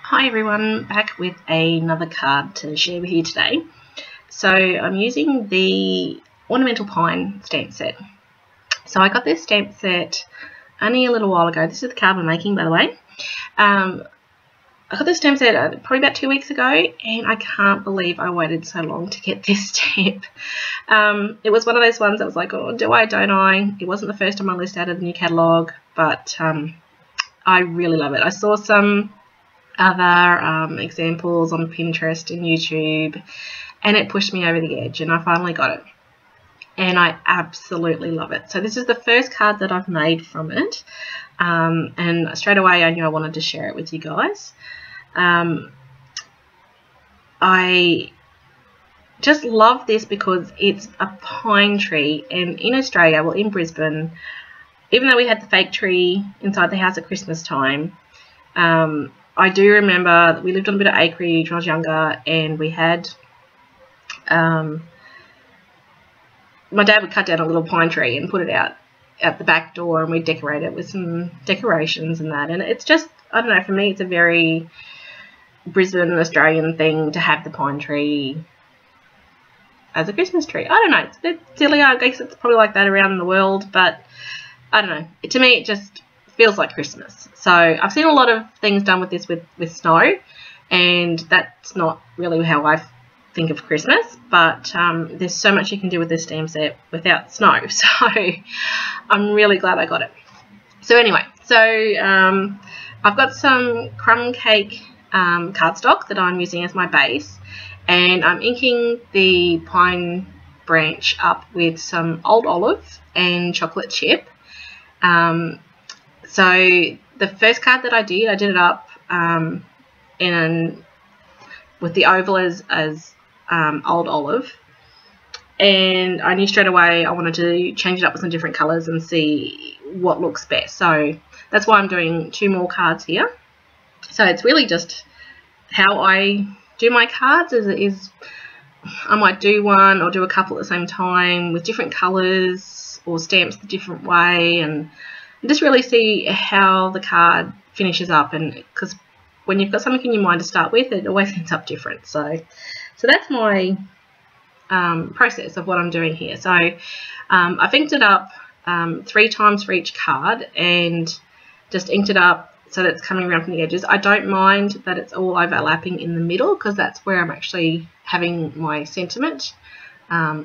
Hi everyone, back with another card to share with you today. So I'm using the Ornamental Pine stamp set. So I got this stamp set only a little while ago. This is the card I'm making, by the way. I got this stamp set probably about 2 weeks ago, and I can't believe I waited so long to get this stamp. It was one of those ones that was like, oh, do I, don't I? It wasn't the first on my list out of the new catalogue, but I really love it. I saw some other examples on Pinterest and YouTube, and it pushed me over the edge, and I finally got it, and I absolutely love it. So this is the first card that I've made from it, and straight away I knew I wanted to share it with you guys. I just love this because it's a pine tree, and in Australia, well, in Brisbane, even though we had the fake tree inside the house at Christmas time, I do remember that we lived on a bit of acreage when I was younger, and we had, my dad would cut down a little pine tree and put it out at the back door, and we'd decorate it with some decorations and that. And it's just, I don't know, for me it's a very Brisbane Australian thing to have the pine tree as a Christmas tree. I don't know, it's a bit silly. I guess it's probably like that around the world, but I don't know. To me it just feels like Christmas. So I've seen a lot of things done with this with snow, and that's not really how I think of Christmas, but there's so much you can do with this stamp set without snow, so I'm really glad I got it. So anyway, so I've got some crumb cake cardstock that I'm using as my base, and I'm inking the pine branch up with some Old Olive and chocolate chip. So the first card that I did it up with the oval as Old Olive, and I knew straight away I wanted to change it up with some different colours and see what looks best. So that's why I'm doing 2 more cards here. So it's really just how I do my cards is I might do one or do a couple at the same time with different colours or stamps the different way, and just really see how the card finishes up. And because when you've got something in your mind to start with, it always ends up different. So that's my process of what I'm doing here. So I've inked it up 3 times for each card, and just inked it up so that it's coming around from the edges. I don't mind that it's all overlapping in the middle, because that's where I'm actually having my sentiment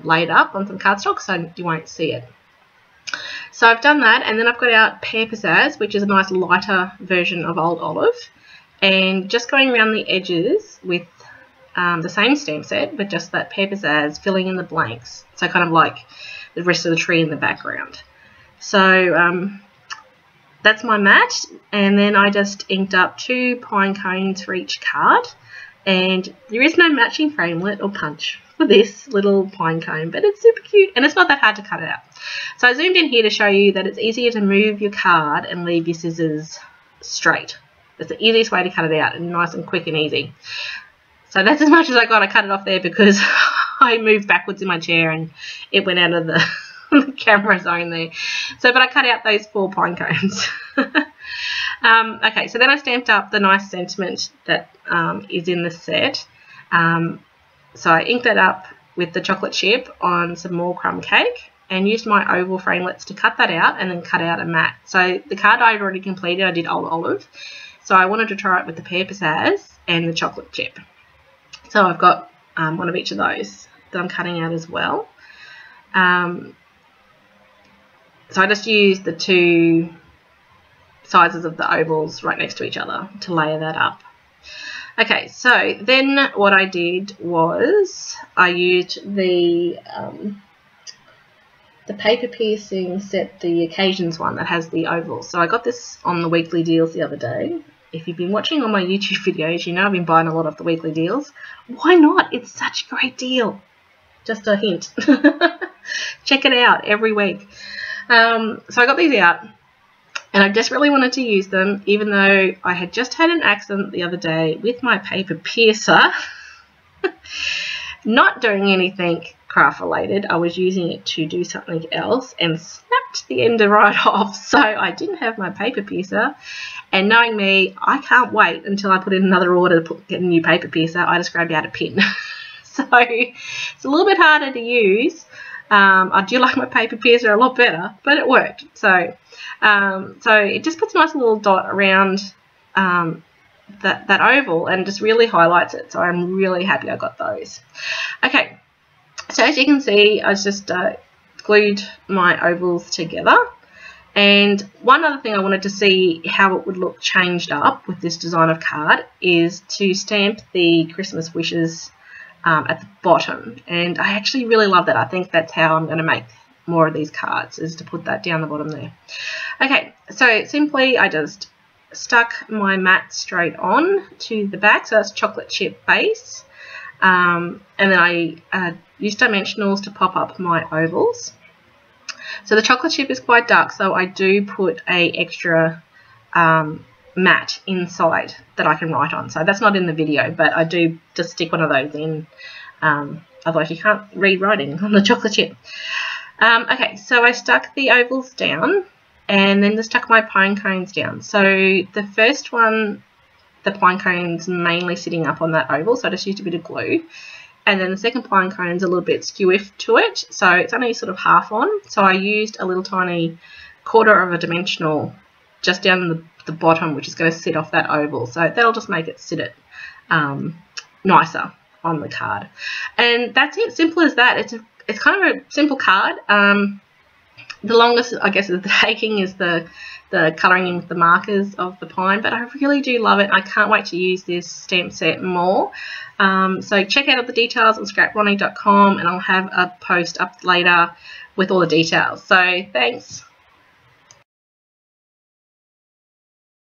laid up on some cardstock, so you won't see it. So I've done that, and then I've got out Pear Pizzazz, which is a nice lighter version of Old Olive, and just going around the edges with the same stamp set, but just that Pear Pizzazz filling in the blanks, so kind of like the rest of the tree in the background. So that's my mat, and then I just inked up 2 pine cones for each card, and there is no matching framelit or punch for this little pine cone, but it's super cute, and it's not that hard to cut it out. So I zoomed in here to show you that it's easier to move your card and leave your scissors straight. That's the easiest way to cut it out, and nice and quick and easy. So that's as much as I got. I cut it off there because I moved backwards in my chair and it went out of the camera zone there. So, but I cut out those 4 pine cones. Okay, so then I stamped up the nice sentiment that is in the set. So I inked that up with the chocolate chip on some more crumb cake, and used my oval framelits to cut that out, and then cut out a mat. So the card I had already completed, I did Old Olive. So I wanted to try it with the Pear Pizzazz and the chocolate chip. So I've got one of each of those that I'm cutting out as well. So I just used the 2 sizes of the ovals right next to each other to layer that up. Okay, so then what I did was I used the paper piercing set, the Occasions one that has the ovals. So I got this on the weekly deals the other day. If you've been watching all my YouTube videos, you know I've been buying a lot of the weekly deals. Why not? It's such a great deal. Just a hint. Check it out every week. So I got these out, and I just really wanted to use them, even though I had just had an accident the other day with my paper piercer. Not doing anything craft related, I was using it to do something else and snapped the end right off. So I didn't have my paper piercer, and knowing me, I can't wait until I put in another order to get a new paper piercer. I just grabbed out a pin. So it's a little bit harder to use. I do like my paper piercer a lot better, but it worked. So it just puts a nice little dot around that oval and just really highlights it. So I'm really happy I got those. Okay, so as you can see, I just glued my ovals together. And one other thing I wanted to see how it would look changed up with this design of card is to stamp the Christmas wishes at the bottom. And I actually really love that. I think that's how I'm going to make more of these cards, is to put that down the bottom there. Okay, so simply I just stuck my mat straight on to the back, so that's chocolate chip base, and then I used dimensionals to pop up my ovals. So the chocolate chip is quite dark, so I do put a extra mat inside that I can write on. So that's not in the video, but I do just stick one of those in, otherwise you can't read writing on the chocolate chip. Okay, so I stuck the ovals down and then just stuck my pine cones down. So the first one, the pine cone's mainly sitting up on that oval, so I just used a bit of glue. And then the second pine cone's a little bit skewiff to it, so it's only sort of half on. So I used a little tiny quarter of a dimensional just down the bottom, which is going to sit off that oval. So that'll just make it sit it nicer on the card. And that's it, simple as that. It's kind of a simple card. The longest, I guess, of the taking is the colouring in with the markers of the pine, but I really do love it. I can't wait to use this stamp set more. So check out all the details on scrapronnie.com, and I'll have a post up later with all the details. So thanks.